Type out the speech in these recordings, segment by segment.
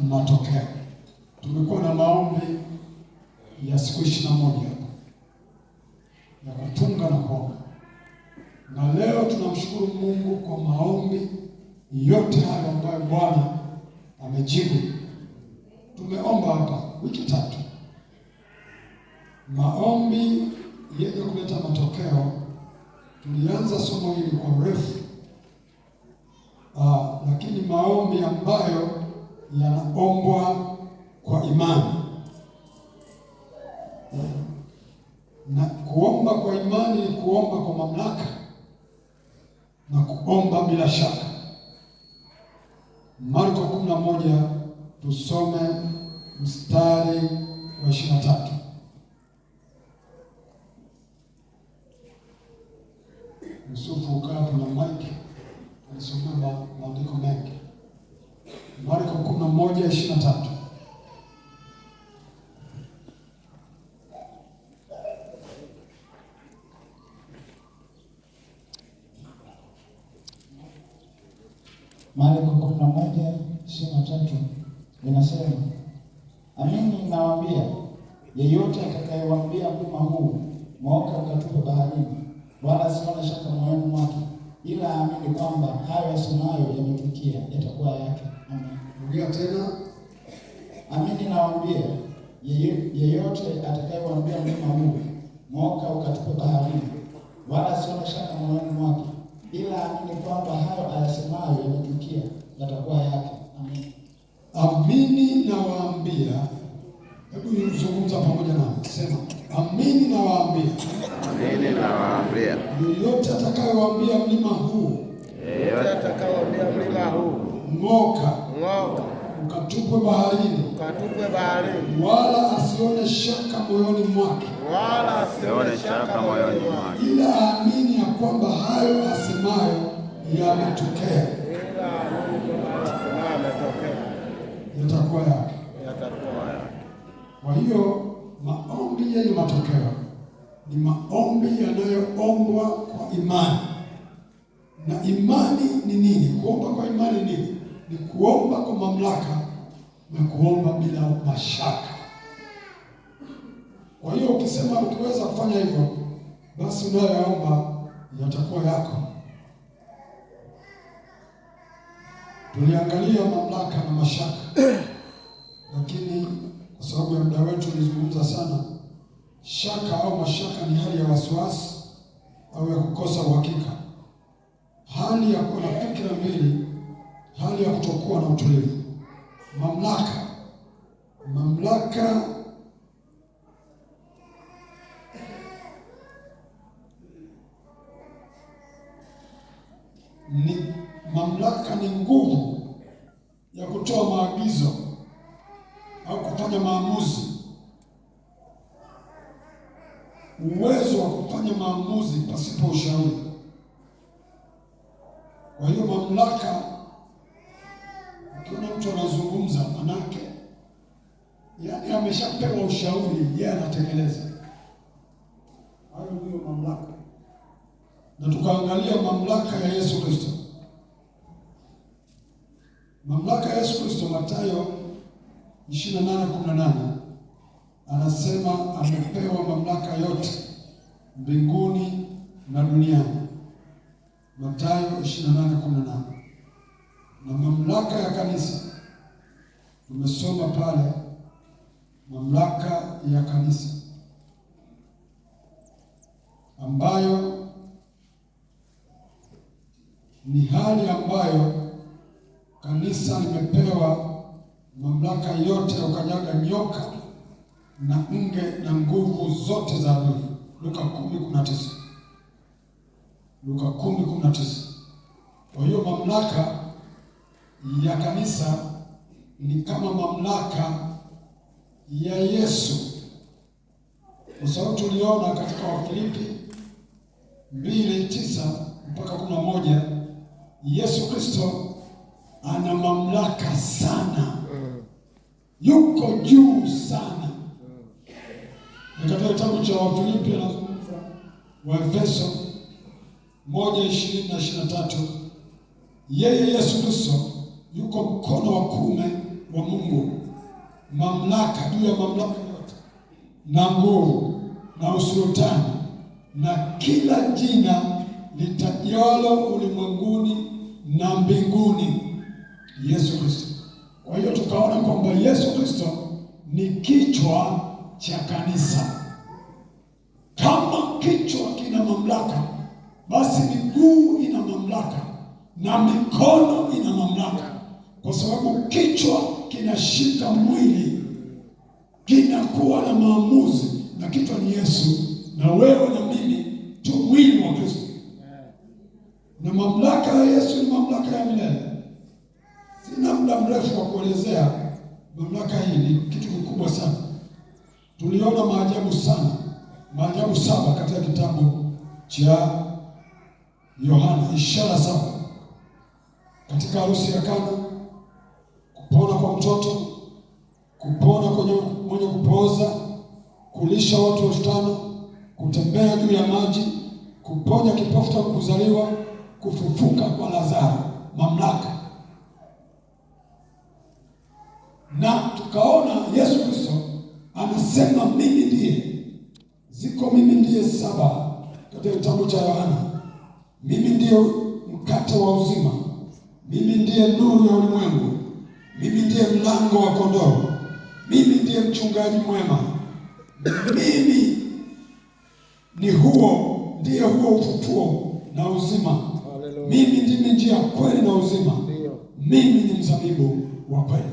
matokeo. Tumekuwa na maombi ya siku 21 ya kufunga na kuomba, na leo tunamshukuru Mungu kwa maombi yote hayo ambayo Bwana amejibu. Tumeomba hapa wiki 3 maombi yenye kuleta matokeo. Tulianza somo hili kwa urefu, lakini maombi ambayo yanaombwa kwa imani. Na kuomba kwa imani ni kuomba kwa mamlaka na kuomba bila shaka. Marko 11 tusome mstari wa 23. Yusufu ukapo na Mike alisoma maandiko mengi. Marko 11:23. Marko 11:23 inasema, amini nawaambia, yeyote atakayewaambia mlima huu ng'oka ukatupe baharini, wala asione shaka moyoni mwake, ila aamini kwamba hayo yasemayo yametukia, yatakuwa yake. Amen. Rudia tena. Amini nawaambia, yeyote atakayewaambia mlima huu ng'oka ukatupe baharini, wala asione shaka moyoni mwake, ila amini kwamba hayo ayasemayo yametukia, yatakuwa yake. Amen. Amini nawaambia. Hebu nizungumza pamoja nami. Sema, amini nawaambia. Amini nawaambia. Yeyote atakayewaambia mlima huu, Yeyote atakayewaambia mlima huu, ng'oka ng'oka ukatupwe baharini, ukatupwe baharini, wala asione shaka moyoni mwake, wala asione shaka moyoni mwake, ila aamini ya kwamba hayo asemayo yametokea, ila aamini kwamba hayo asemayo yametokea, yatakuwa yake. yatakuwa yake. Kwa hiyo maombi yenye matokeo ni maombi yanayoombwa kwa imani. Na imani ni nini? Kuomba kwa imani nini? Ni kuomba kwa mamlaka na kuomba bila mashaka. Kwa hiyo ukisema ukiweza kufanya hivyo, basi unayoomba yatakuwa yako. Tuliangalia mamlaka na mashaka, lakini kwa sababu ya muda wetu tulizungumza sana. Shaka au mashaka ni hali ya wasiwasi au ya kukosa uhakika, hali ya kuwa na fikra mbili, hali ya kutokuwa na utulivu. Mamlaka ni nguvu ya kutoa maagizo au kufanya maamuzi, uwezo wa kufanya maamuzi pasipo ushauri. Kwa hiyo mamlaka, ukiona mtu anazungumza, manake yaani ameshapewa ushauri, yeye anatekeleza. Hayo ndio mamlaka. Na tukaangalia mamlaka ya Yesu Kristo. Mamlaka ya Yesu Kristo, Mathayo 28:18 anasema amepewa mamlaka yote mbinguni na duniani. Mathayo 28:18. Na mamlaka ya kanisa tumesoma pale, mamlaka ya kanisa ambayo ni hali ambayo kanisa limepewa mamlaka yote ya kukanyaga nyoka na nge na nguvu zote za adui. Luka 10:19. Luka 10:19. Kwa hiyo mamlaka ya kanisa ni kama mamlaka ya Yesu, kwa sababu tuliona katika Wafilipi 2:9-11 Yesu Kristo ana mamlaka sana, yuko juu sana. Na katika kitabu cha Wafilipi anazungumza, Waefeso 1:20-23, yeye Yesu Kristo yuko mkono wa kuume wa Mungu mamlaka juu ya mamlaka yote na nguvu na usultani na kila jina litajalo ulimwenguni na mbinguni, Yesu Kristo. Kwa hiyo tukaona kwamba Yesu Kristo ni kichwa cha kanisa. Kama kichwa kina mamlaka, basi miguu ina mamlaka na mikono ina mamlaka, kwa sababu kichwa kinashika mwili, kinakuwa na maamuzi, na kichwa ni Yesu, na wewe na mimi tu mwili wa Kristo. Na mamlaka ya Yesu ni mamlaka ya milele. Sina muda mrefu wa kuelezea mamlaka hii, ni kitu kikubwa sana. Tuliona maajabu sana, maajabu 7 katika kitabu cha Yohana, ishara 7 katika harusi ya Kana, kupona kwa mtoto, kupona kwenye mwenye kupooza, kulisha watu 5,000, kutembea juu ya maji, kuponya kipofu tangu kuzaliwa, kufufuka kwa Lazaro, mamlaka. Na tukaona Yesu Kristo anasema mimi ndiye, ziko mimi ndiye 7 katika kitabu cha Yohana. Mimi ndiye mkate wa uzima, mimi ndiye nuru ya ulimwengu, mimi ndiye mlango wa kondoo, mimi ndiye mchungaji mwema, mimi ni ndiye huo ufufuo na uzima. Mimi ndimi njia, kweli na uzima. Mimi ni mzabibu wa kweli.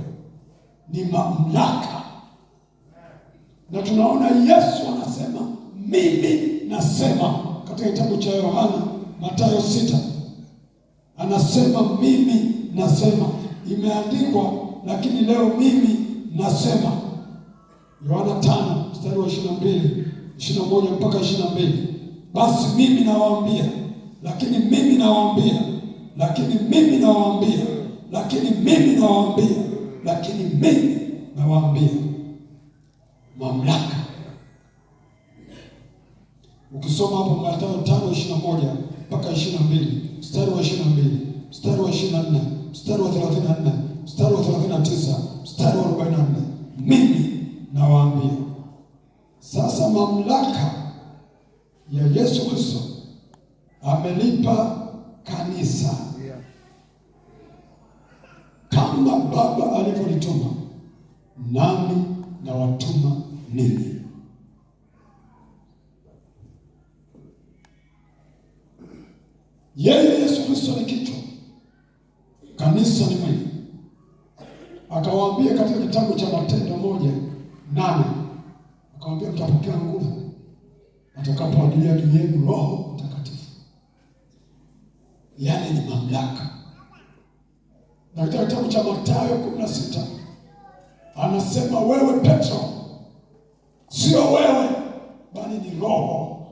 Ni mamlaka. Na tunaona Yesu anasema mimi nasema katika kitabu cha Yohana, Mathayo 6. Anasema mimi nasema, imeandikwa, lakini leo mimi nasema. Yohana 5 mstari wa 22, 21 mpaka 22. Basi mimi nawaambia, lakini mimi nawaambia, lakini mimi nawaambia, lakini mimi nawaambia, lakini mimi nawaambia. Mamlaka. Ukisoma hapo Mathayo 5:21 mpaka 22, mstari wa 22, mstari wa 24, mstari wa 34, mstari wa 39, mstari wa 44, mimi nawaambia. Sasa mamlaka ya Yesu Kristo amelipa kanisa kama Baba alivyonituma, nami nawatuma ninyi. Yeye Yesu Kristo ni kichwa, kanisa ni mwili. Akawaambia katika kitabu cha Matendo 1:8, akawaambia mtapokea nguvu atakapoajilia juu yenu Roho Mtakatifu. Yale ni mamlaka. Na katika kitabu cha Mathayo 16 anasema wewe Petro, sio wewe bali ni Roho,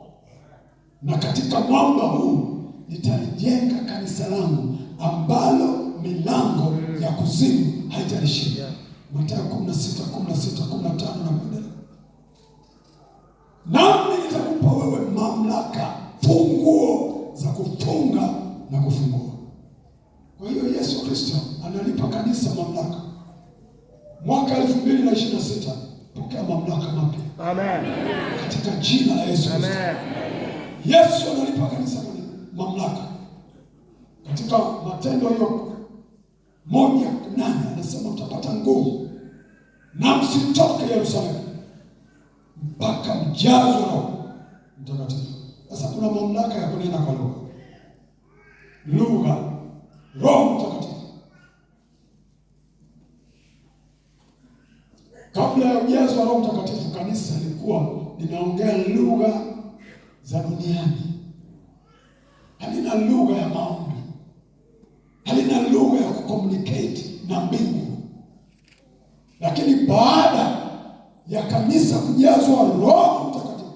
na katika mwamba huu nitalijenga kanisa langu, ambalo milango ya kuzimu haitalishinda. Mathayo 16:15 na kuendelea. Nami nitakupa wewe mamlaka, funguo za kufunga na kufungua. Kwa hiyo Yesu Kristo analipa kanisa mamlaka. Mwaka 2026 pokea mamlaka mapya. Amen. Katika jina la Yesu Kristo. Amen. Yesu analipa kanisa mamlaka. Katika Matendo hiyo 1:8 anasema mtapata nguvu na msitoke Yerusalemu mpaka mjazwe Roho Mtakatifu. Sasa kuna mamlaka ya kunena kwa lugha, Roho Mtakatifu. Kabla ya ujazo wa Roho Mtakatifu, kanisa lilikuwa linaongea lugha za duniani. Halina lugha ya maombi, halina lugha ya kucommunicate na mbingu. Lakini baada ya kanisa kujazwa Roho Mtakatifu,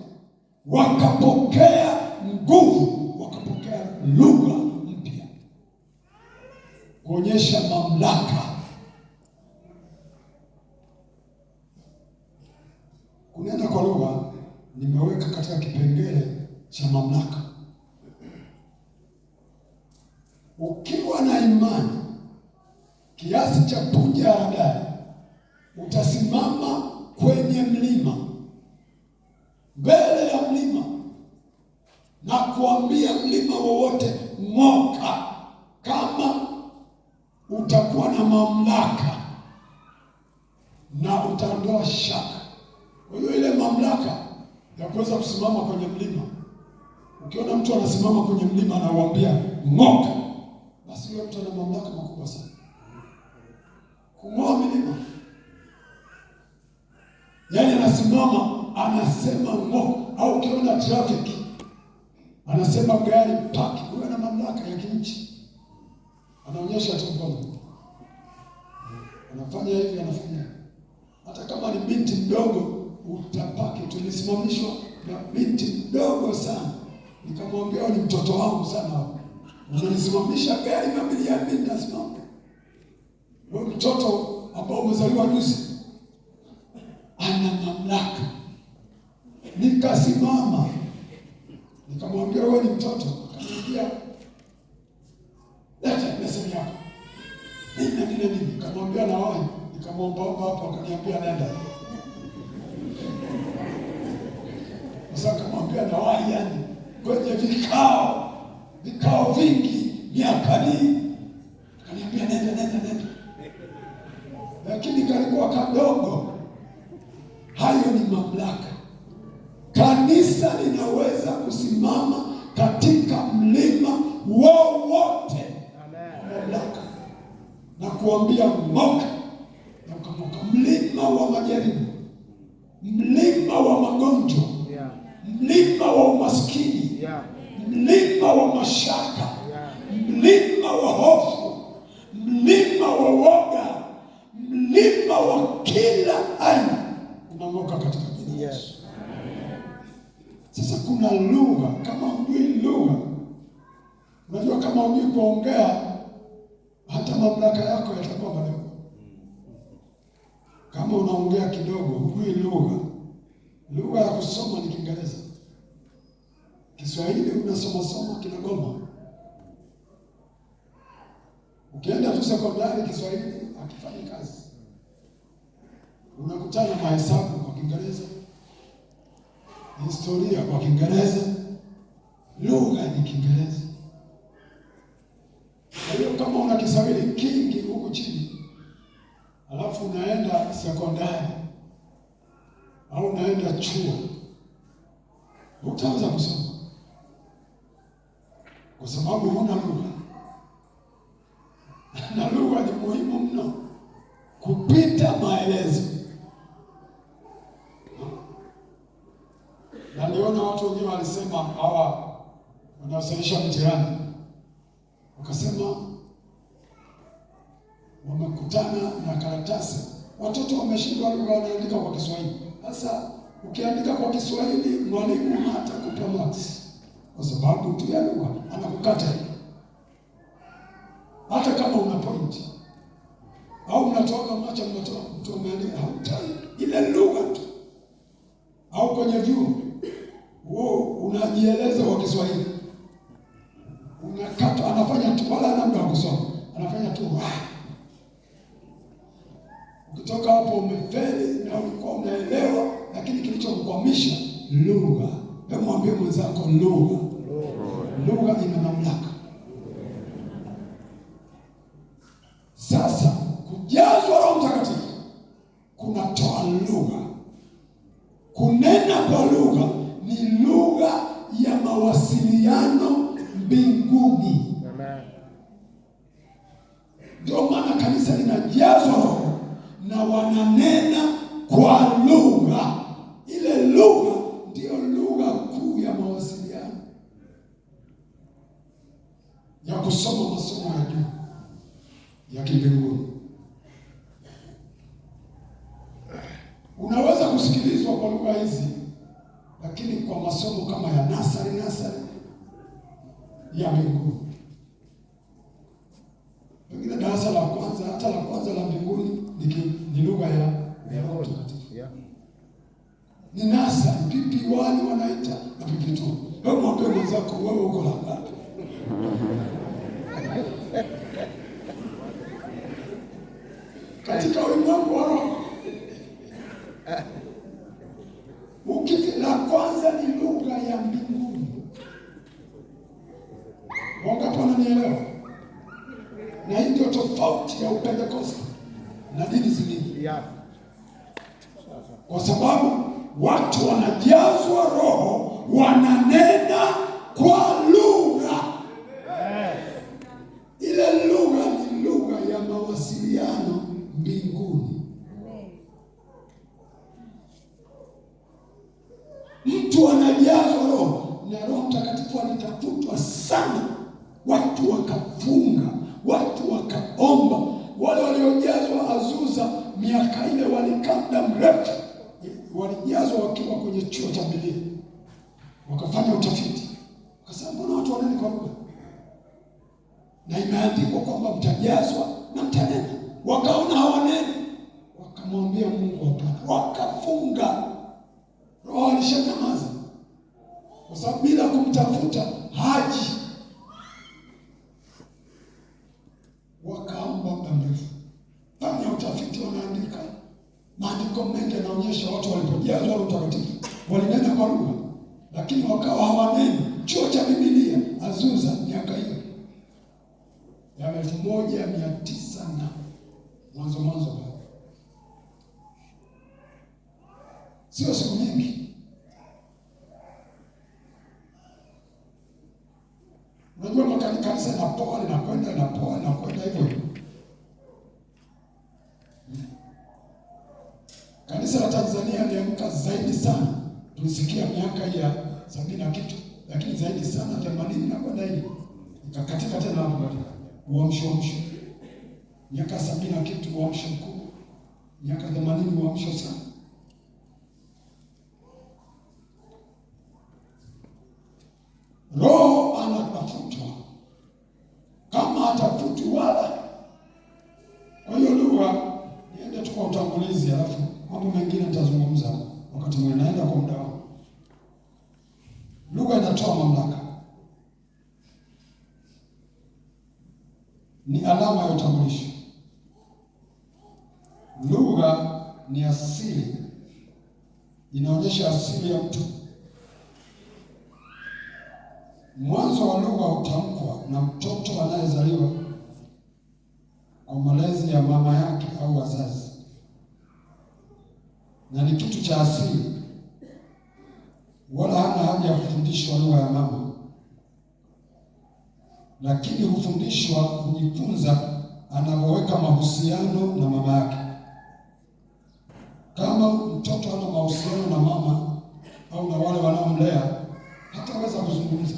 wakapokea nguvu, wakapokea lugha mpya, kuonyesha mamlaka. Kunena kwa lugha nimeweka katika kipengele cha mamlaka. Ukiwa na imani kiasi cha punje ya haradali, utasimama kwenye mlima, mbele ya mlima, na kuambia mlima wowote ng'oka, kama utakuwa na mamlaka na utaondoa shaka. Kwa hiyo ile mamlaka ya kuweza kusimama kwenye mlima, ukiona mtu anasimama kwenye mlima anauambia ng'oka, basi huyo mtu ana mamlaka makubwa sana kung'oa milima. Yaani anasimama anasema ng'oka. Au ukiona traffic anasema gari paki, huyo ana mamlaka ya kinchi, anaonyesha tu kwamba anafanya hivi, anafanya. Hata kama ni binti mdogo utapaki. Tulisimamishwa na binti mdogo sana, nikamwambia ni mtoto wangu sana, unanisimamisha gari mabili ya binti nasimama. Wewe mtoto ambao umezaliwa juzi ana mamlaka. Nikasimama nikamwambia wewe ni mtoto, akaniambia leta message yako. Nini? Nikamwambia na wewe, nikamwomba hapo, akaniambia nenda. Sasa akamwambia na wewe, yani kwenye vikao vingi miakani, akaniambia nenda. Lakini kalikuwa kadogo. Hayo ni mamlaka. Kanisa linaweza kusimama katika mlima wowote, mamlaka, na kuambia ng'oka, na ukamoka. Mlima wa majaribu, mlima wa magonjwa, mlima wa umaskini, mlima wa mashaka, mlima wa hofu, mlima wa woga, mlima wa kila aina unang'oka katika jina la Yesu. Sasa kuna lugha, kama hujui lugha, unajua kama hujui kuongea, hata mamlaka yako yatakuwa madogo. Kama unaongea kidogo, hujui lugha ya kusoma ni Kiingereza. Kiswahili unasoma kinagoma. Ukienda tu sekondari, Kiswahili hakifanyi kazi. Unakutana mahesabu kwa Kiingereza, historia kwa Kiingereza, lugha ni Kiingereza. Kwa hiyo kama una Kiswahili kingi huku chini, alafu unaenda sekondari au unaenda chuo, utaanza kusoma kwa sababu huna lugha. Na lugha ni muhimu mno kupita maelezo. Na niona watu wengine walisema hawa wanaosahisha mtihani, wakasema wamekutana na karatasi, watoto wameshindwa lugha, wanaandika kwa Kiswahili. Sasa ukiandika kwa Kiswahili, mwalimu hatakupa marks kwa sababu tu ya lugha, anakukata. Hata kama una point au unatoka macho, mtu ameandika, hautai ile lugha tu. Au kwenye vyuo unajieleza kwa Kiswahili, unakata, anafanya tu, wala hana muda wa kusoma, anafanya tu. Ukitoka hapo umefeli na ulikuwa unaelewa, lakini kilichomkwamisha lugha. Hebu mwambie mwenzako lugha ina mamlaka. Sasa kujazwa Roho Mtakatifu kunatoa lugha. Kunena kwa lugha ni lugha ya mawasiliano mbinguni. Ndio maana kanisa linajazwa Roho na wananena kwa lugha. Ile lugha ndiyo lugha kuu ya mawasiliano, ya kusoma masomo ya juu ya kimbinguni. Unaweza kusikilizwa kwa lugha hizi, lakini kwa masomo kama ya nasari ya mbinguni, pengine darasa la kwanza, hata la kwanza la mbinguni ni lugha ya Roho Mtakatifu. Ni nasari, PP1 wanaita na PP2. Hebu mwambie mwenzako, wewe uko la ngapi? Katika ulimwengu wa roho La kwanza ni lugha ya mbinguni. Wangapi wananielewa? Na hii ndio tofauti ya Upentekoste na dini zingine, kwa sababu watu wanajazwa Roho, wananena kwa lugha. Ile lugha ni lugha ya mawasiliano mbinguni. Mtu anajazwa Roho, na Roho Mtakatifu alitafutwa sana. Watu wakafunga, watu wakaomba. Wale waliojazwa Azusa miaka ile walikaa muda mrefu, walijazwa wakiwa kwenye chuo cha Biblia, wakafanya utafiti, wakasema mbona watu wananena kwa lugha? Na imeandikwa kwamba mtajazwa na mtanena. Wakaona hawaneni, wakamwambia Mungu hapana, wakafunga. Roho alishanyamaza, kwa sababu bila kumtafuta haji. Wakaomba muda mrefu, fanya utafiti, wanaandika maandiko mengi yanaonyesha watu walipojazwa Roho Mtakatifu walinena kwa lugha, lakini wakawa hawaneni. Chuo cha Biblia Azusa miaka hiyo ya 1900 na mwanzo sio siku nyingi. Unajua kanisa linapoa linakwenda hivyo. Kanisa la Tanzania liamka zaidi sana, tulisikia miaka ya 70 na kitu, lakini zaidi sana 80 na kwenda hivi. Ikakatika tena hapo uamsho. Miaka 70 na kitu uamsho mkuu, miaka 80 uamsho sana. Roho anatafutwa, kama atafutwi wala. Kwa hiyo lugha, niende tu kwa utangulizi, alafu mambo mengine nitazungumza wakati mwingine, naenda kwa muda wangu. Lugha inatoa mamlaka, ni alama ya utambulisho. Lugha ni asili, inaonyesha asili ya mtu. Mwanzo wa lugha hutamkwa na mtoto anayezaliwa kwa malezi ya mama yake au wazazi, na ni kitu cha asili, wala hana haja ya kufundishwa lugha ya mama, lakini hufundishwa kujifunza anavyoweka mahusiano na mama yake. Kama mtoto hana mahusiano na mama au na wale wanaomlea, hataweza kuzungumza.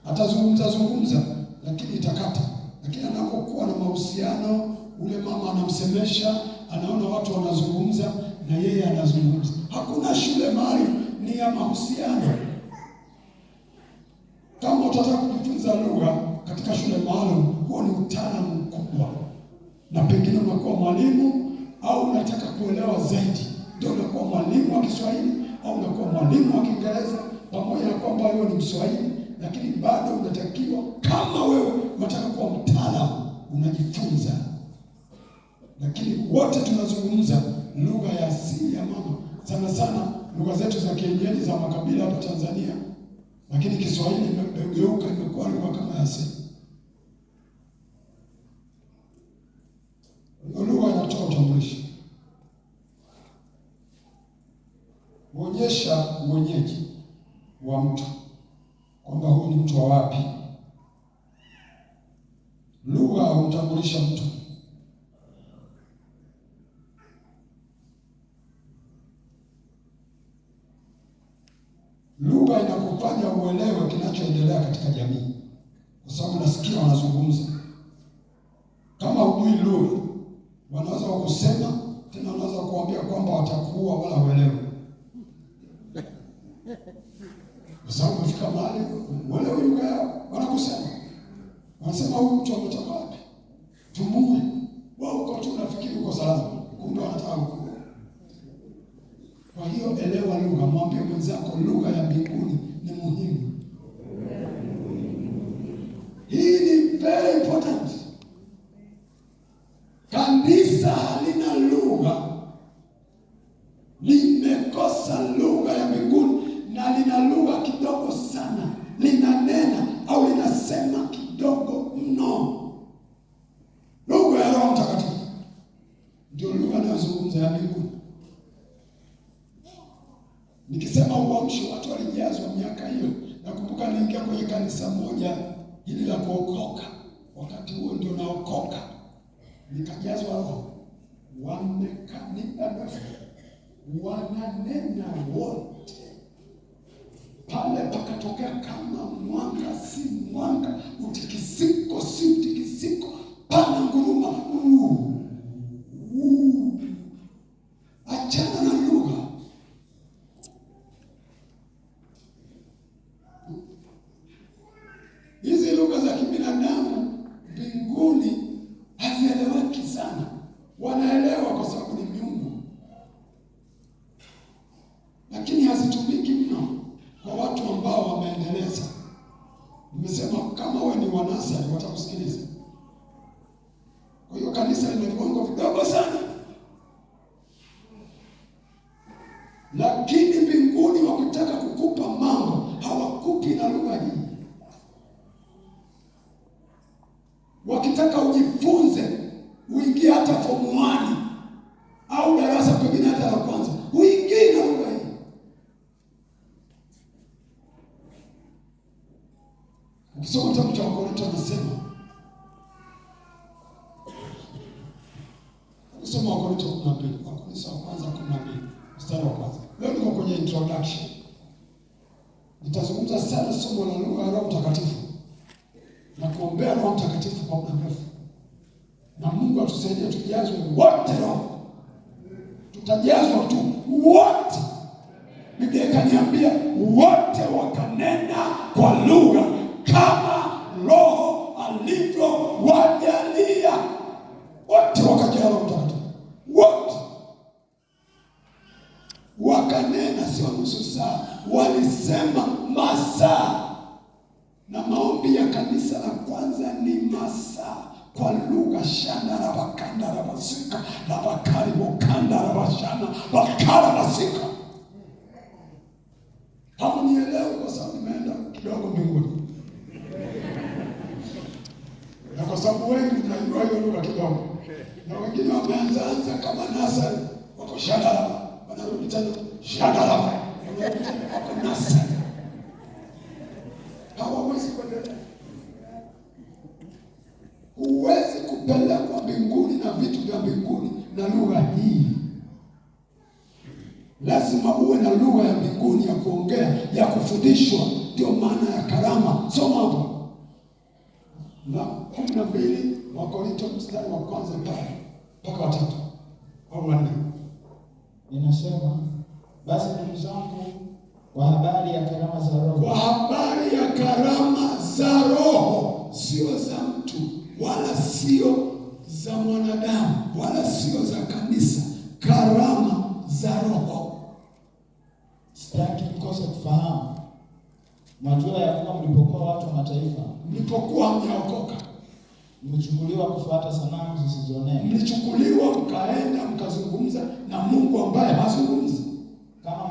Atazungumza lakini itakata. Lakini anapokuwa na mahusiano, ule mama anamsemesha, anaona watu wanazungumza na yeye anazungumza. Hakuna shule maalum, ni ya mahusiano. Kama utataka kujifunza lugha katika shule maalum, huo ni utaalamu mkubwa, na pengine unakuwa mwalimu au unataka kuelewa zaidi, ndio unakuwa mwalimu wa Kiswahili au unakuwa mwalimu wa Kiingereza, pamoja na kwamba wewe ni Mswahili, lakini bado unatakiwa, kama wewe unataka kuwa mtaalamu, unajifunza. Lakini wote tunazungumza lugha ya asili ya mama, sana sana lugha zetu za kienyeji za makabila hapa Tanzania, lakini Kiswahili imegeuka, imekuwa lugha kama ya asili. Lugha inatoa utambulisho, huonyesha uwenyeji wa mtu, kwamba huyu ni mtu wa wapi. Lugha humtambulisha mtu. Lugha inakufanya uelewe kinachoendelea katika jamii, kwa sababu nasikia wanazungumza. Kama hujui lugha, wanaweza kusema tena, wanaweza kuambia kwamba watakuua wala uelewe, kwa sababu umefika mahali uelewe lugha yao. Wanakusema, wanasema huyu mtu ametoka wapi, tumue. Wao uko tu unafikiri uko salama, kumbe wanataka kukuua. Kwa hiyo elewa lugha. Mwambie mwenzako lugha ya mbinguni ni muhimu. Hii ni very important. Kanisa halina lugha nalizungumza ya mbinguni. Nikisema uamsho, watu walijazwa miaka hiyo. Nakumbuka niingia kwenye kanisa moja hili la kuokoka, wakati huo ndio naokoka, nikajazwa roho, wamekanika nafsi, wananena wote pale, pakatokea kama mwanga si mwanga, utikisiko si utikisiko, pana nguruma. Achana na lugha. Hizi lugha za kibinadamu mbinguni hazieleweki sana. Wanaelewa kwa sababu ni miungu, lakini hazitumiki mno kwa watu ambao wameendeleza. Nimesema kama wewe ni wanasari watakusikiliza. Kwa hiyo kanisa lina viwango vidogo sana, lakini mbinguni wakitaka kukupa mambo hawakupi na lugha hii. Wakitaka ujifunze, uingie hata form 1 au darasa pengine hata la kwanza, uingie na lugha hii. Ukisoma kitabu cha Wakorintho anasema, ukisoma Wakorintho 12, Wakorintho wa kwanza 12 mstari wa kwanza. Leo niko kwenye introduction. Nitazungumza sana somo la lugha ya Roho Mtakatifu na kuombea Roho Mtakatifu kwa muda mrefu, na Mungu atusaidie tujazwe wote Roho. Tutajazwa tu wote. Biblia ikaniambia wote wakanena kwa lugha kama Roho alivyowajalia. Wote wakajaa Roho Mtakatifu, wote wakanena. Sio nusu saa, walisema masaa. Na maombi ya kanisa la kwanza ni masaa kwa lugha. Shana la bakanda la basika la bakari bokanda la bashana bakara basika. Hamunielewi kwa sababu nimeenda kidogo mbinguni, na kwa sababu wengi mnajua hiyo lugha kidogo, na wengine wameanza kama nasari, wako shana la wanarudi tena shana la wako nasari. Hawawezi kuendelea. Huwezi kupelekwa mbinguni na vitu vya mbinguni na lugha hii. Lazima uwe na lugha ya mbinguni ya kuongea, ya kufundishwa. Ndio maana ya karama. Soma hapo na 12 Wakorintho mstari wa kwanza mpaka wa 3 au 4. Inasema, basi ndugu zangu, kwa habari ya karama za Roho, kwa habari ya karama za Roho, sio za mtu wala sio za mwanadamu wala sio za kanisa, karama za Roho. Sitaki mkose kufahamu. Mwajua ya kuwa mlipokuwa watu wa mataifa, mlipokuwa mmeokoka, mlichukuliwa kufuata sanamu zisizonena. Mlichukuliwa mkaenda mkazungumza na Mungu ambaye hazungumzi, kama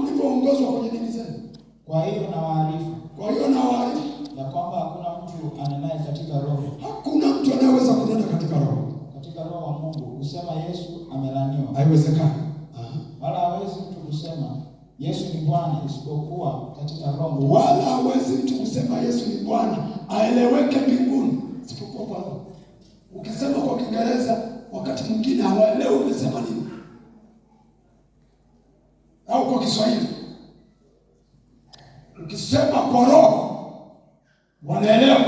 mlivyoongozwa kwenye dini zenu. Kwa hiyo nawaarifu ya kwamba hakuna mtu anenaye katika Roho. Hakuna mtu anayeweza kunena katika Roho. Katika Roho wa Mungu kusema Yesu amelaniwa. Haiwezekani. Wala hawezi mtu kusema Yesu ni Bwana isipokuwa katika Roho. Wala hawezi mtu kusema Yesu ni Bwana aeleweke mbinguni isipokuwa kwa Roho. Ukisema kwa Kiingereza wakati mwingine hawaelewi umesema nini, au kwa Kiswahili ukisema kwa Roho wanaelewa,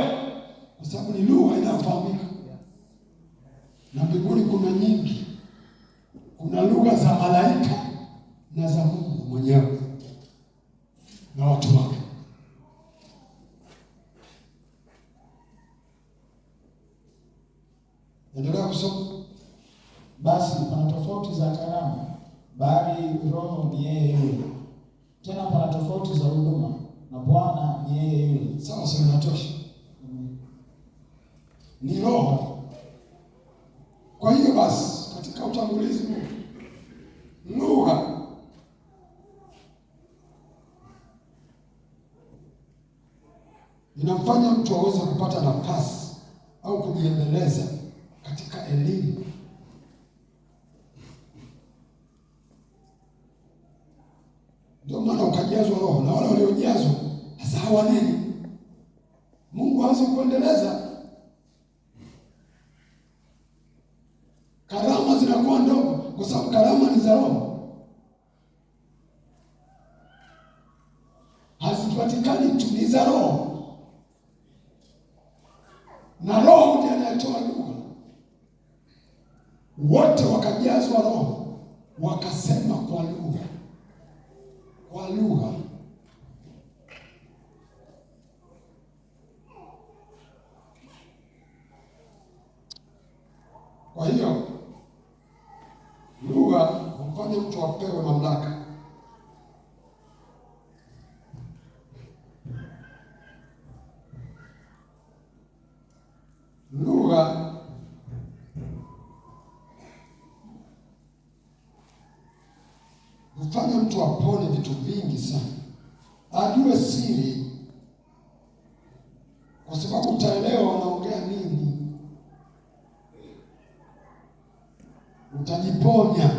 kwa sababu ni lugha inayofahamika. Na mbinguni kuna nyingi, kuna lugha za malaika na za Mungu mwenyewe na watu wake. Endelea kusoma. Basi pana tofauti za karama, bali Roho ni yeye yule. Tena pana tofauti za huduma, na Bwana ni yeye yule. Sawa sawa, inatosha. Ni Roho. Kwa hiyo basi, katika utangulizi huu, lugha inamfanya mtu aweze kupata nafasi au kujiendeleza katika elimu waliojazwa Roho na wale waliojazwa sasa hawaneni. Mungu hawezi kuendeleza. Karama zinakuwa ndogo kwa sababu karama ni za Roho, hazipatikani tu, ni za Roho, na Roho ndiye anayetoa lugha. Wote wakajazwa Roho, wakasema kwa lugha, kwa lugha. Kwa hiyo lugha humfanya mtu apewe mamlaka. Lugha hufanya mtu apone vitu vingi sana, ajue siri, kwa sababu utaelewa wanaongea nini, utajiponya.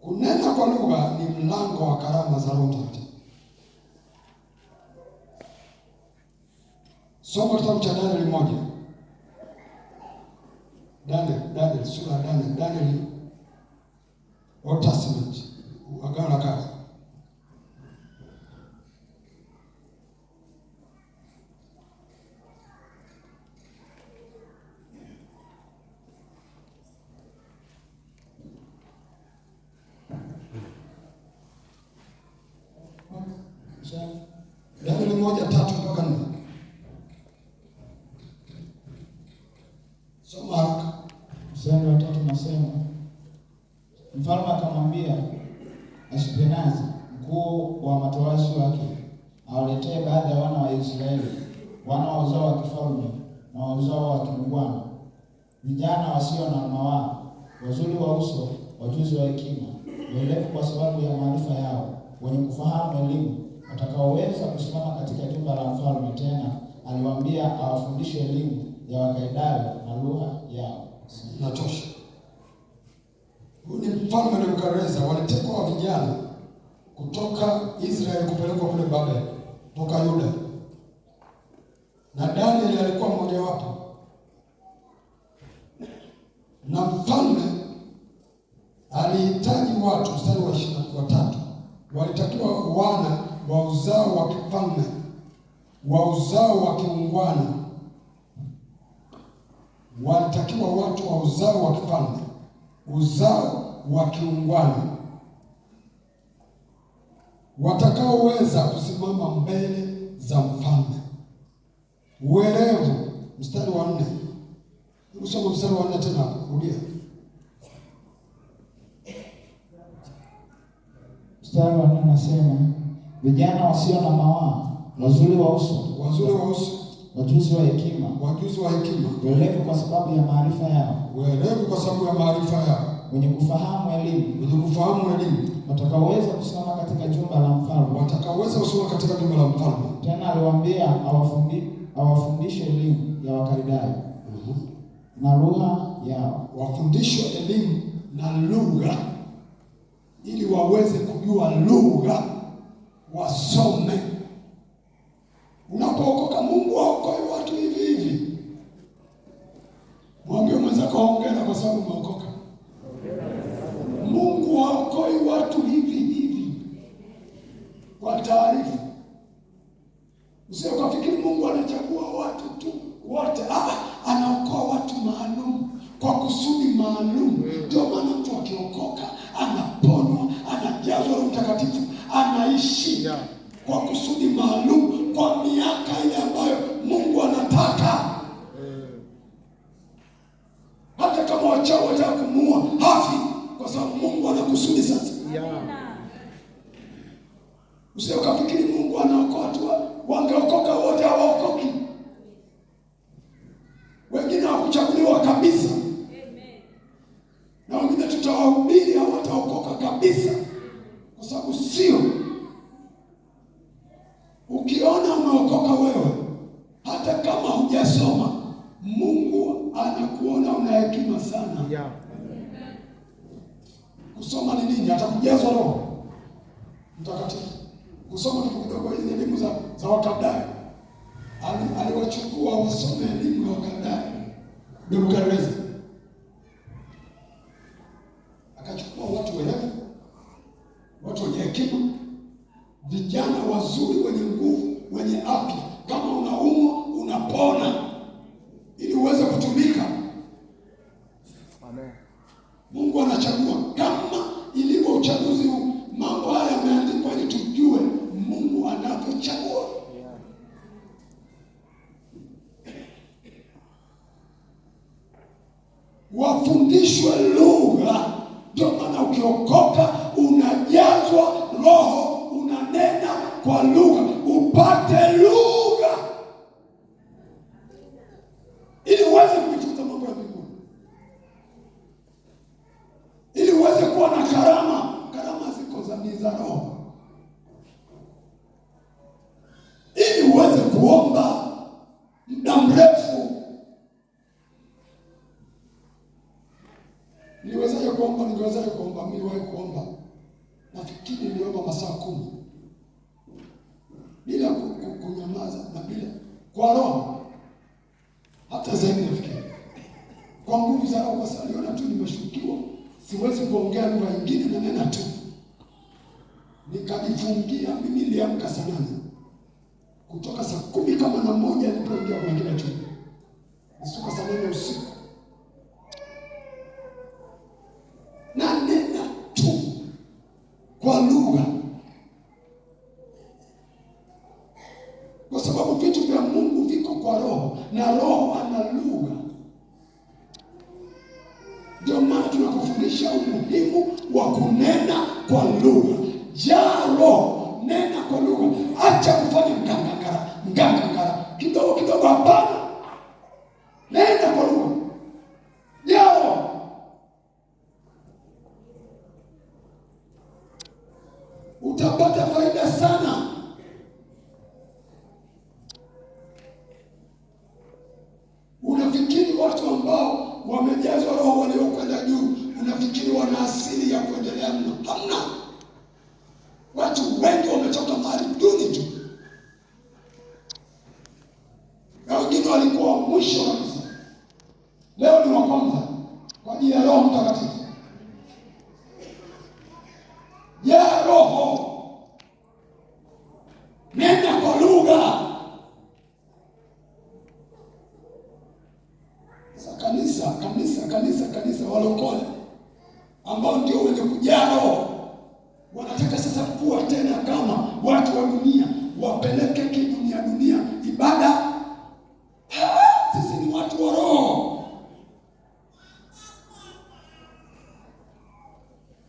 Kunena kwa lugha ni mlango wa karama za Roho Mtakatifu. Soma kitabu cha Danieli 1. Danieli sura ya Danieli, Old Testament, Agano la Kale. Danieli 1:3-4. Soma haraka. Mstari wa 3 nasema, mfalme akamwambia Ashpenazi, mkuu wa matowashi wake, awaletee baadhi ya wana wa Israeli, wana wa uzao wa kifalme na wa uzao wa kiungwana, vijana wasio na mawaa, wazuri wa uso, wajuzi wa hekima, waelevu kwa sababu ya maarifa yao, wenye kufahamu elimu, watakaoweza kusimama katika jumba la mfalme. Tena aliwaambia awafundishe elimu ya Wakaldayo na lugha yao. Natosha. Huyu ni mfalme Nebukadneza. Walitekwa vijana kutoka Israeli kupelekwa kule Babeli, kutoka Yuda, na Danieli alikuwa mmoja wapo. Na mfalme alihitaji watu, mstari wa 23, walitakiwa wana wa uzao wa kifalme, wa uzao wa kiungwana. Walitakiwa watu wa uzao wa kifalme, uzao wa kiungwana, watakaoweza kusimama mbele za mfalme. Uelevu, mstari wa 4. Usoma mstari wa 4 tena, rudia. Mstari wa 4 nasema, vijana wasio na mawaa, wazuri wa uso, wajuzi wa hekima, werevu kwa sababu ya maarifa yao, wenye kufahamu elimu, watakaoweza kusimama katika jumba la mfalme. Tena aliwaambia awafundishe elimu ya Wakaldayo na lugha yao. Wafundishwe elimu na lugha, ili waweze kujua lugha, wasome. Unapookoka, Mungu haokoi watu hivi hivi. Mwambie mwenzako hongera kwa sababu umeokoka. Mungu haokoi watu hivi hivi. Kwa taarifa, usiukafikiri Mungu anachagua watu tu wote. Anaokoa watu maalum kwa kusudi maalum. Ndio maana mtu akiokoka anaponywa, anajazwa Roho Mtakatifu, anaishi kwa kusudi maalum, kwa miaka ile ambayo Mungu anataka. Hata kama wachawi wataka kumuua, hafi, kwa sababu Mungu anakusudi sasa. Usiukafikiri Mungu anaokoa tu, wangeokoka wote, hawaokoki. Wengine hawakuchaguliwa kabisa. Na wengine tutawahubiri hawataokoka kabisa, kwa sababu sio. Ukiona umeokoka wewe, hata kama hujasoma, Mungu anakuona una hekima sana. Kusoma ni nini? Atakujazwa Roho Mtakatifu. Kusoma kitu kidogo, hizi elimu za Wakaldayo. Aliwachukua wasome elimu ya Wakaldayo, Nebukadneza. Akachukua watu werevu, watu wenye hekima, vijana wazuri, wenye nguvu, wenye afya. Kama unaumwa unapona, ili uweze kutumika. Amen. Mungu anachagua kama ilivyo uchaguzi huu. Mambo haya yameandikwa ili tujue Mungu anavyochagua. Wafundishwe lugha. Ndio maana ukiokoka unajazwa Roho, unanena kwa lugha, upate lugha ili uweze kujifunza mambo ya mbinguni, ili uweze kuwa na karama. Karama ziko za Roho, ili uweze kuomba muda mrefu. Niliwezaje kuomba? Ningewezaje kuomba? Niliwahi kuomba, nafikiri niliomba masaa 10 bila kunyamaza na bila kwa Roho, hata zaidi nafikiri kwa nguvu za Roho. Sasa aliona tu nimeshukiwa, siwezi kuongea lugha nyingine na nena tu, nikajifungia. Mimi niliamka saa 8, kutoka saa 11 nilipoingia kwa kile chumba, nisuka saa 8 usiku na nena tu kwa lugha, kwa sababu vitu vya Mungu viko kwa Roho na Roho ana lugha. Ndio maana tunakufundisha umuhimu wa kunena kwa lugha. Jaa Roho, nena kwa lugha. Acha kufanya mgangangara kidogo kidogo, hapana. Nena kwa lugha. Jaa Roho. Utapata faida sana. Unafikiri watu ambao wamejazwa Roho waliokwenda juu, unafikiri wana asili ya kuendelea mno? Hamna. Watu wengi wametoka mahali duni tu, na wengine walikuwa mwisho kabisa, leo ni wa kwanza kwa ajili ya Roho Mtakatifu. Ya Roho, nena kwa lugha. Kanisa walokole ambao ndio wenye kujaa Roho wanataka sasa kuwa tena kama watu wa dunia, wapeleke kidunia ibada. Sisi ni watu wa Roho.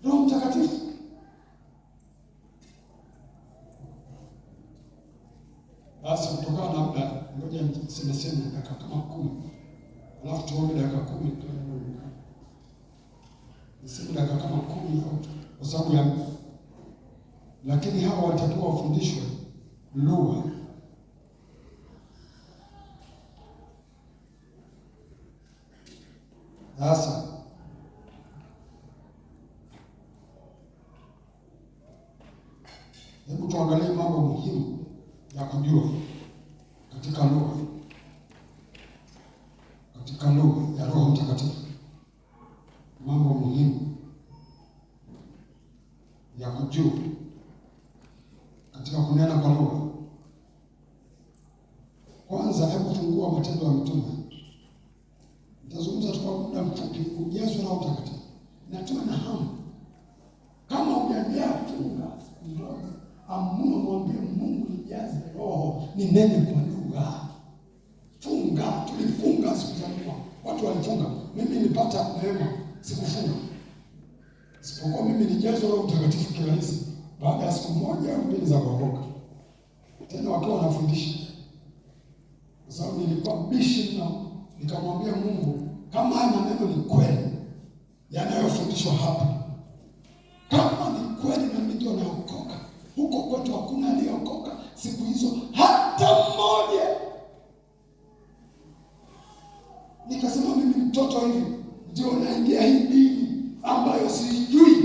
Roho Mtakatifu. Basi kutokana na muda, ngoja niseme dakika kama 10. Alafu tuombe dakika 10. Niseme dakika kama 10 kwa sababu ya muda. Lakini hawa watakiwa wafundishwe lugha. Sasa hebu tuangalie mambo muhimu ya kujua katika lugha ya Roho Mtakatifu. Mambo muhimu ya kujua katika kunena kwa lugha. Kwanza, hebu fungua Matendo ya Mitume. Nitazungumza tu kwa muda mfupi. Ujazwe Roho Mtakatifu na tuwe na hamu. Kama hujajaa, funga ndoa, amua, mwambie Mungu nijaze Roho, ninene kwa lugha. Funga. Tulifunga siku za nyuma, watu walifunga. Mimi nilipata neema, sikufunga. Sipokuwa mimi nijazwe Roho Mtakatifu kirahisi baada ya siku 1 au 2 za kuokoka, tena wakiwa wanafundisha, kwa sababu nilikuwa bishi na nikamwambia Mungu, kama haya maneno ni kweli yanayofundishwa hapa, kama ni kweli na mimi ndio naokoka, huko kwetu hakuna aliyeokoka siku hizo hata mmoja. Nikasema mimi mtoto hivi ndio naingia hii dini ambayo sijui,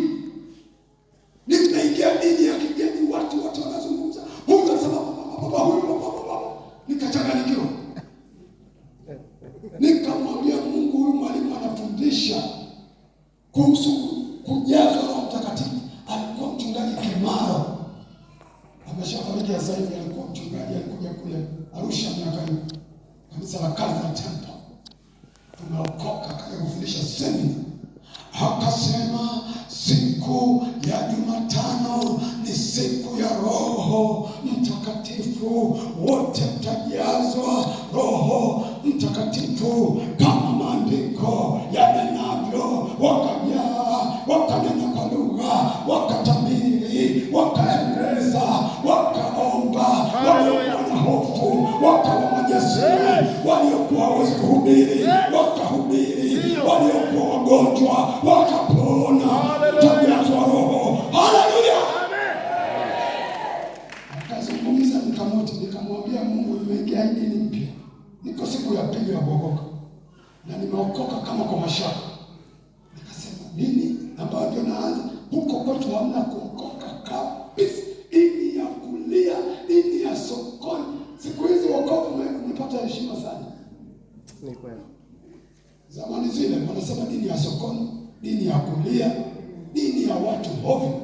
Nikamwambia Mungu, huyu mwalimu anafundisha kuhusu kujazwa Roho Mtakatifu. Alikuwa mchungaji Kimaro, ameshafariki sasa hivi. Alikuwa mchungaji, alikuja kule Arusha miaka hiyo, kanisa la Calvary Temple. Tumeokoka, akaja kufundisha semina. Akasema siku ya Jumatano ni siku ya Roho Mtakatifu, wote mtajazwa Roho Mtakatifu kama maandiko yanenavyo. Wakajaa, wakanena kwa lugha, wakatabiri, wakazungumza, wakaomba. Waliokuwa na hofu wakawa majasiri, waliokuwa hawezi kuhubiri wakahubiri, waliokuwa wagonjwa wakapona. Tajazwa Roho. Haleluya! Akazungumza, nikamwambia Mungu, nimeingia dini mpya, niko siku ya pili ya kuokoka na nimeokoka kama kwa mashaka. Nikasema dini ambayo ndio naanza huko kwetu hamna kuokoka kabisa, dini ya kulia, dini ya sokoni. Siku hizi wokovu umepata heshima sana. Ni kweli. Zamani zile wanasema dini ya sokoni, dini ya kulia, dini ya watu hovyo.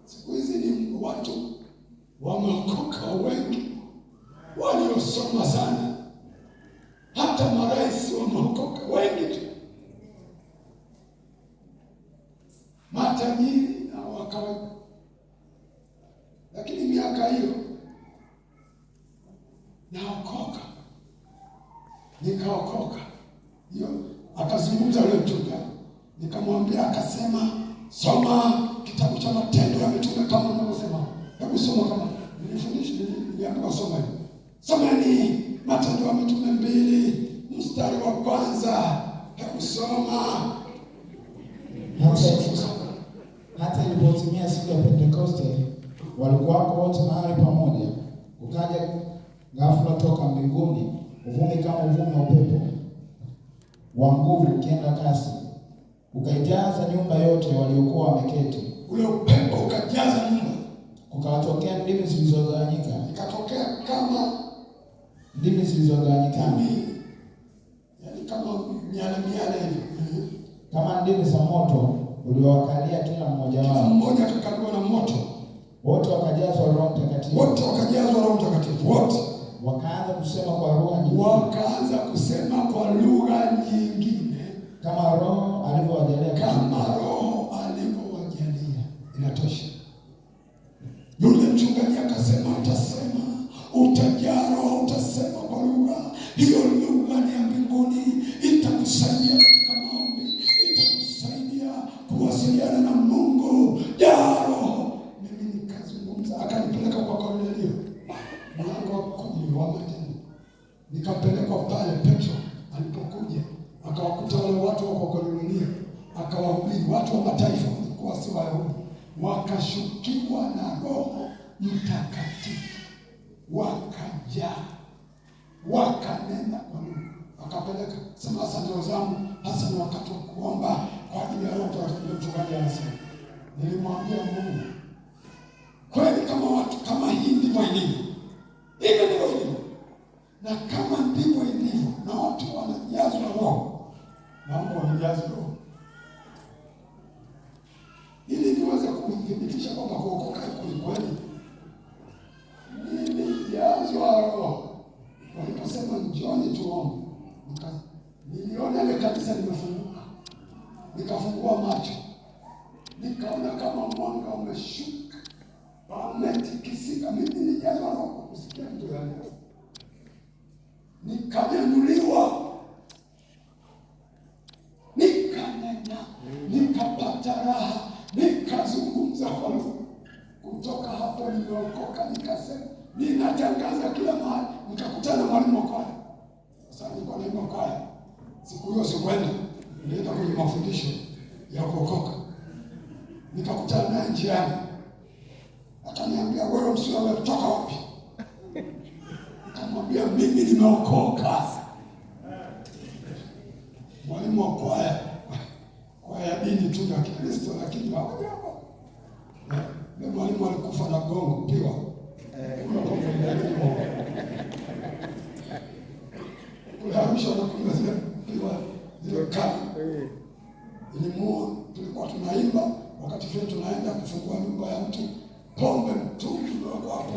Siku hizi ni watu wameokoka wengi, waliosoma sana, hata marais wameokoka wengi tu, matajiri na wakawaida. Lakini miaka hiyo naokoka, nikaokoka hiyo. Akazungumza yule mchungaji, nikamwambia, akasema soma kitabu cha Matendo ya Mitume kama unavyosema. Hebu soma kama nilifundisha, niliambiwa soma hiyo. Someni Matendo ya Mitume 2 mstari wa kwanza. Hebu soma. Hata ilipotimia siku ya Pentekoste, walikuwa wote mahali pamoja. Ukaja ghafula toka mbinguni uvumi kama uvumi wa upepo wa nguvu ukienda kasi, ukaijaza nyumba yote waliokuwa wameketi. Ule upepo ukajaza nyumba. Kukawatokea ndimi zilizogawanyika. Ikatokea kama ndimi zilizogawanyika, yaani kama miale hivi, kama ndimi za moto uliowakalia kila mmoja wao. Mmoja akakaliwa na moto. Wote wakajazwa Roho Mtakatifu. Wote wakajazwa Roho Mtakatifu. Wote wakaanza kusema kwa lugha nyingine. Wakaanza kusema kwa lugha nyingine kama Roho alivyowajalia. Kama Roho alivyowajalia. Inatosha. Yule mchungaji akasema, utasema, utajaa Roho, utasema kwa lugha. Hiyo lugha ni ya mbinguni, itakusaidia katika maombi, itakusaidia kuwasiliana na Mungu. Jaa Roho. Mimi nikazungumza, akanipeleka kwa Kornelio, mlango wa 10 wa Matendo. Nikapelekwa pale. Petro alipokuja akawakuta wale watu wa Kornelio, akawahubiri. Watu wa mataifa walikuwa si Wayahudi, wakashukiwa na Roho Mtakatifu, wakajaa, wakanena kwa lugha. Akapeleka, sema sasa ndio zangu hasa ni wakati wa kuomba kwa ajili ya Roho Mtakatifu. Mchungaji anasema, nilimwambia Mungu, kweli kama watu kama hii ndivyo ilivyo, hivi ndivyo ilivyo, na kama ndivyo ilivyo na watu wanajazwa Roho, naomba wanijaze Roho ili niweze kudhibitisha kwamba kuokoka ni kweli. Nilijazwa Roho. Waliposema njoni tuombe, niliona ile kanisa limefunguka, nikafungua macho, nikaona kama mwanga umeshuka, pametikisika. Mimi nilijazwa Roho kwa kusikia mtu yale, nikanyanyuliwa, nikanena, nikapata raha, nikazungumza kwa lugha. Kutoka hapo nimeokoka, nikasema ninatangaza kila mahali. Nikakutana mwalimu wa kwaya. Sasa nilikuwa naimba kwaya. Siku hiyo sikwenda, nilienda kwenye mafundisho ya kuokoka. Nikakutana naye njiani, akaniambia, wewe msiwe kutoka wapi? Nikamwambia, mimi nimeokoka. Mwalimu wa kwaya ya dini tu ya Kristo, lakini hawajambo. Yule mwalimu alikufa na gongo piwa. Kule mwisho anakunywa zile kali. Ilimuua. Tulikuwa tunaimba wakati fulani tunaenda kufungua nyumba ya mtu, pombe mtungi wako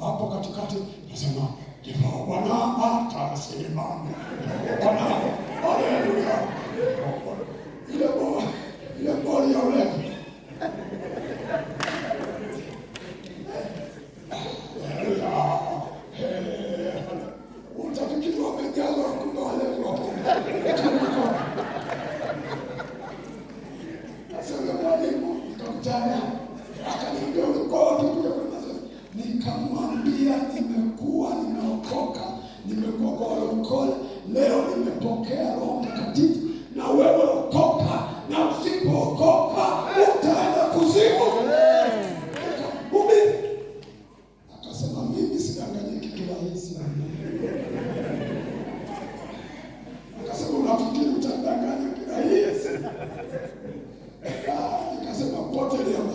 hapo katikati, nasema ndipo Bwana atasimama. Bwana, haleluya. Ile boli ya ulevi. Utafikiri wamejazwa kumbe walevi wapo. Sasa mwalimu nikamtania, akaniambia ulikuwa wapi kuja kwa mazoezi? Nikamwambia nimeokoka, nimekuwa kwa walokole, leo nimepokea Roho Mtakatifu, na wewe okoka, na usipookoka utaenda kuzimu. Akasema mimi sidanganyiki kirahisi. Akasema unafikiri utadanganya kirahisi? Nikasema pote leo,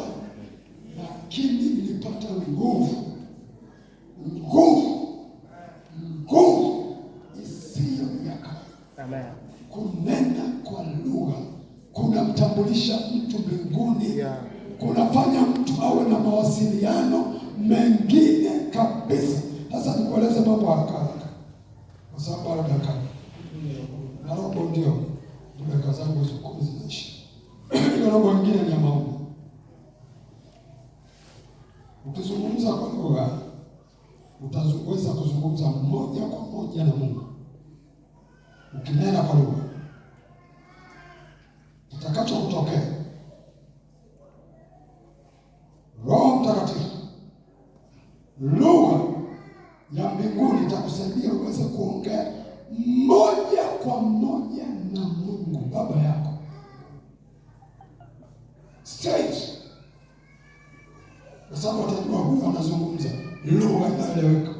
lakini nilipata nguvu isiyo ya kawaida. Kunena kwa lugha kunamtambulisha mtu mbinguni, kunafanya mtu awe na mawasiliano mengine kabisa. Sasa nikueleze mambo haraka kwa sababu bado dakika na robo ndio dakika zangu zinaisha. Robo nyingine ni ya maombi. Ukizungumza kwa lugha utaweza kuzungumza moja kwa moja na Mungu. Ukinena kwa lugha, kitakachotokea, Roho Mtakatifu, lugha ya mbinguni itakusaidia uweze kuongea moja kwa moja na Mungu Baba yako. Straight. Kwa sababu atajua huyu anazungumza lugha inaeleweka.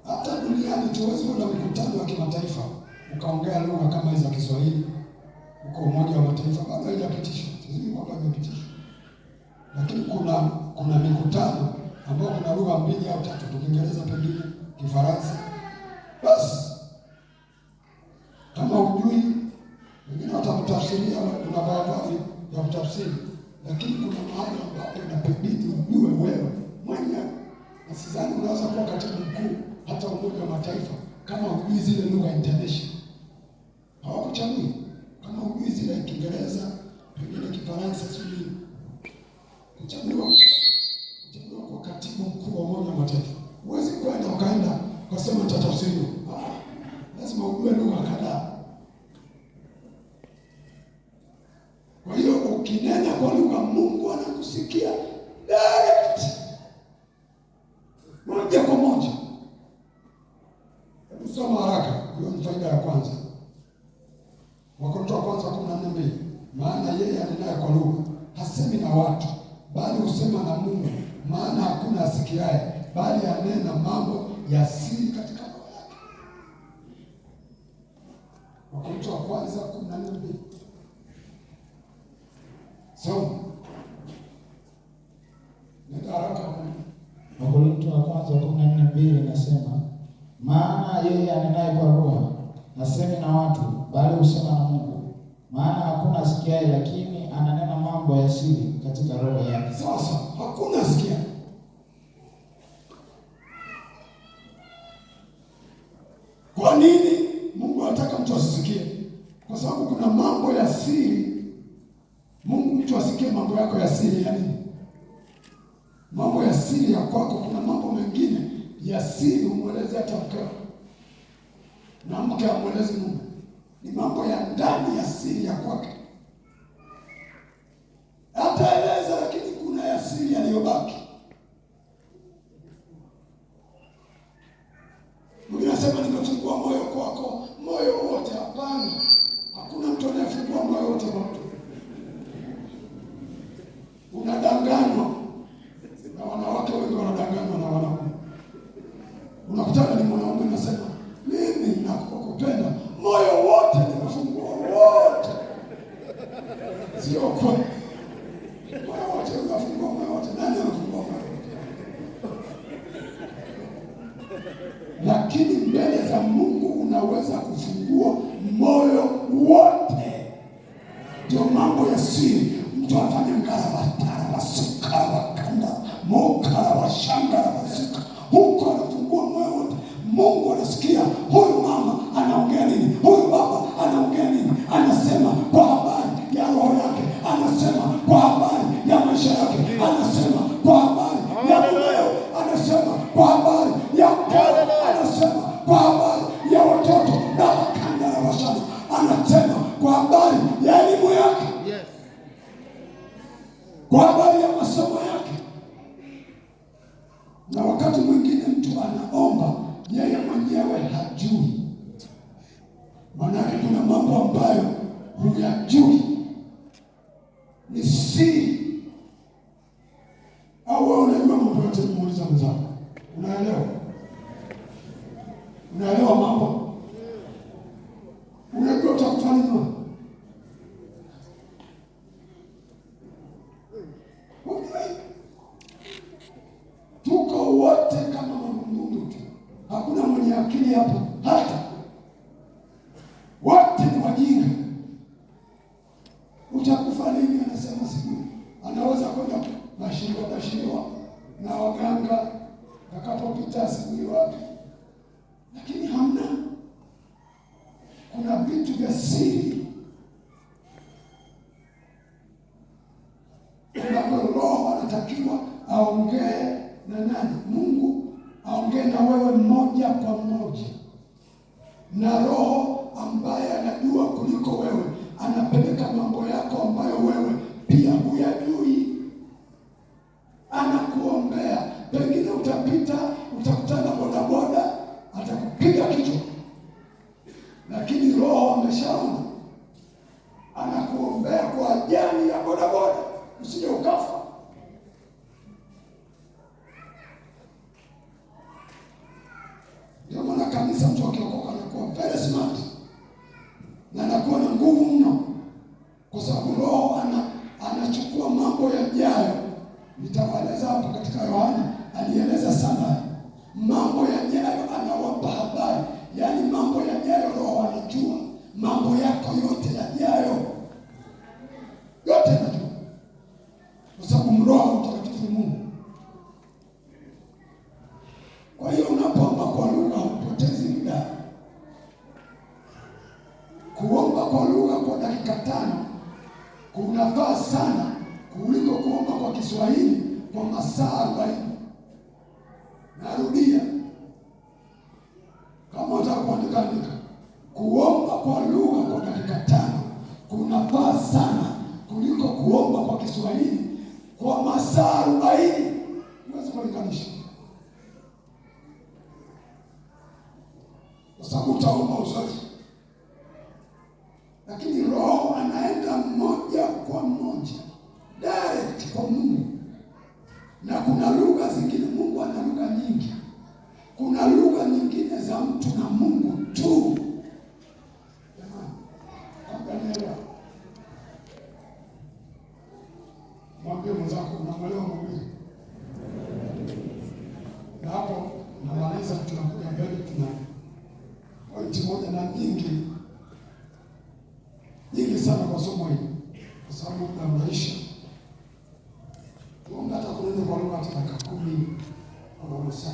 Hata duniani tuwezi kwenda mikutano ya kimataifa ukaongea lugha kama hizo za Kiswahili uko Umoja wa Mataifa, bado haijapitishwa. Sisi kwamba imepitishwa. Lakini kuna mikutano ambayo kuna lugha 2 au 3, Kiingereza pengine, Kifaransa. Basi kama hujui, wengine watakutafsiria, kuna baadhi ya kutafsiri, lakini kuna mahali ambapo inabidi ujue wewe mwenyewe. Na sidhani unaweza kuwa katibu mkuu hata Umoja wa Mataifa kama hujui zile lugha international. Hawakuchagui kama hujui zile Kiingereza, pengine Kifaransa, sijui. Kuchaguliwa kwa katibu mkuu wa Umoja wa Mataifa, huwezi kwenda ukaenda kusema nitatafsiriwa. Lazima ujue lugha kadhaa. Kwa hiyo ukinena kwa lugha, Mungu anakusikia direct, moja kwa moja. Hebu soma haraka, hiyo ni faida ya kwanza. Wakorintho wa kwanza 14:2, maana yeye anenaye kwa lugha hasemi na watu, bali husema na Mungu, maana hakuna asikiaye, bali anena mambo ya siri katika roho yake. Wakorintho wa kwanza 14:2. So, nenda haraka. Wakorintho wa kwanza 14:2 inasema, maana yeye anenaye kwa lugha hasemi na watu, bali husema na Mungu, maana hakuna asikiaye, lakini ananena mambo ya siri katika roho yake. Sasa hakuna asikia. Kwa nini Mungu anataka mtu asisikie? Kwa sababu kuna mambo ya siri. Mungu mtu asikie mambo yako ya siri ya nini? Mambo ya siri ya kwako. Kuna mambo mengine ya siri umweleze hata mkeo, na mke amweleze Mungu. Ni mambo ya ndani ya siri ya kwake. Hataeleza, lakini kuna ya siri yaliyobaki. Mungu anasema nimefungua moyo kwako, moyo wote. Hapana. Hakuna mtu anayefungua moyo wote kwa mtu. Unadanganywa na wanawake wengi, wanadanganywa na wanaume. Unakutana ni mwanaume anasema mimi nakupenda moyo wote, nimefungua wote. Sio kweli. Moyo wote unafungua moyo wote. Nani anafungua moyo wote? lakini mbele za Mungu unaweza kufungua moyo wote. Ndio mambo ya siri. Mtu afanye ngarabatara wasika wakanda mokara washangara wasika, huko anafungua moyo wote. Mungu anasikia huyu mama anaongea nini, huyu baba anaongea nini, anasema kwa habari ya roho yake, anasema kwa habari ya maisha yake, anasema kwa habari ya mumeo, anasema kwa habari ya mkeo, anasema kwa habari ya watoto na wakanda na washana, anasema kwa habari ya elimu yake, kwa habari ya masomo yake. Na wakati mwingine mtu anaomba yeye mwenyewe hajui, maanake kuna mambo ambayo huyajui, ni siri. Au wewe unajua mambo yote, muuliza mwenzako, unaelewa? Unaelewa mambo? Unajua utakufanya nini? Tuko wote kama Mungu tu. Hakuna mwenye akili hapa, hata wote ni wajinga. Utakufa lini? Anasema sijui. Anaweza kwenda bashiriwa na waganga akapopita sijui wapi, lakini hamna. Kuna vitu vya siri ambavyo Roho anatakiwa aongee na nani? Mungu aongee na wewe moja kwa moja, na Roho ambaye anajua kuliko wewe anapeleka mambo yako ambayo wewe pia huyajui, anakuombea. Pengine utapita utakutana bodaboda atakupiga kichwa, lakini Roho ameshaona, anakuombea kwa ajili ya bodaboda usije ukafa. Ndio maana kanisa, mtu akiokoka anakuwa very smart na anakuwa na nguvu mno, kwa sababu Roho anachukua mambo yajayo. Nitawaeleza hapa katika Yohana, alieleza sana mambo yajayo, anawapa habari. Yaani mambo yajayo Roho anajua mambo yako yote yajayo, yote anajua, kwa sababu Roho Mtakatifu Mungu. Kwa hiyo unapoomba kwa lugha hupotezi muda. Kuomba kwa lugha kwa dakika 5 kunafaa sana kuliko kuomba kwa Kiswahili kwa masaa 40. Narudia, kama unataka kuandika, kuomba kwa lugha kwa dakika 5 kunafaa sana kuliko kuomba kwa Kiswahili kwa masaa 40. Huwezi kulinganisha, kwa sababu utaomba uzoefu. Lakini Roho anaenda moja kwa moja direct kwa Mungu. Na kuna lugha zingine, Mungu ana lugha nyingi. Kuna lugha nyingine za mtu na Mungu tu. Jamani, angalia. Mwambie mwenzako unamwelewa Mungu. Na hapo namaliza, tunakuja mbele, tuna pointi moja na nyingi sana kwa somo hili, kwa sababu muda unaisha. Tuombe hata kunena kwa lugha hata dakika 10 au nusu.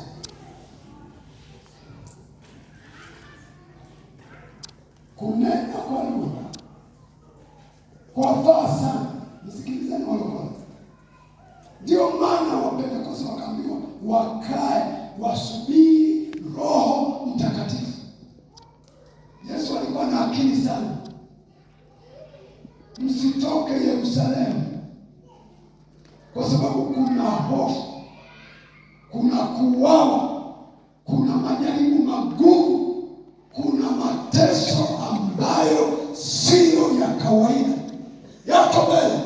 Kunena kwa lugha kwa faa sana. Nisikilizeni walokole. Ndio maana Wapentekoste wakaambiwa wakae wasubiri Roho Mtakatifu. Yesu alikuwa na akili sana. Msitoke Yerusalemu, kwa sababu kuna hofu, kuna kuuawa, kuna majaribu magumu, kuna mateso ambayo siyo ya kawaida yako mbele.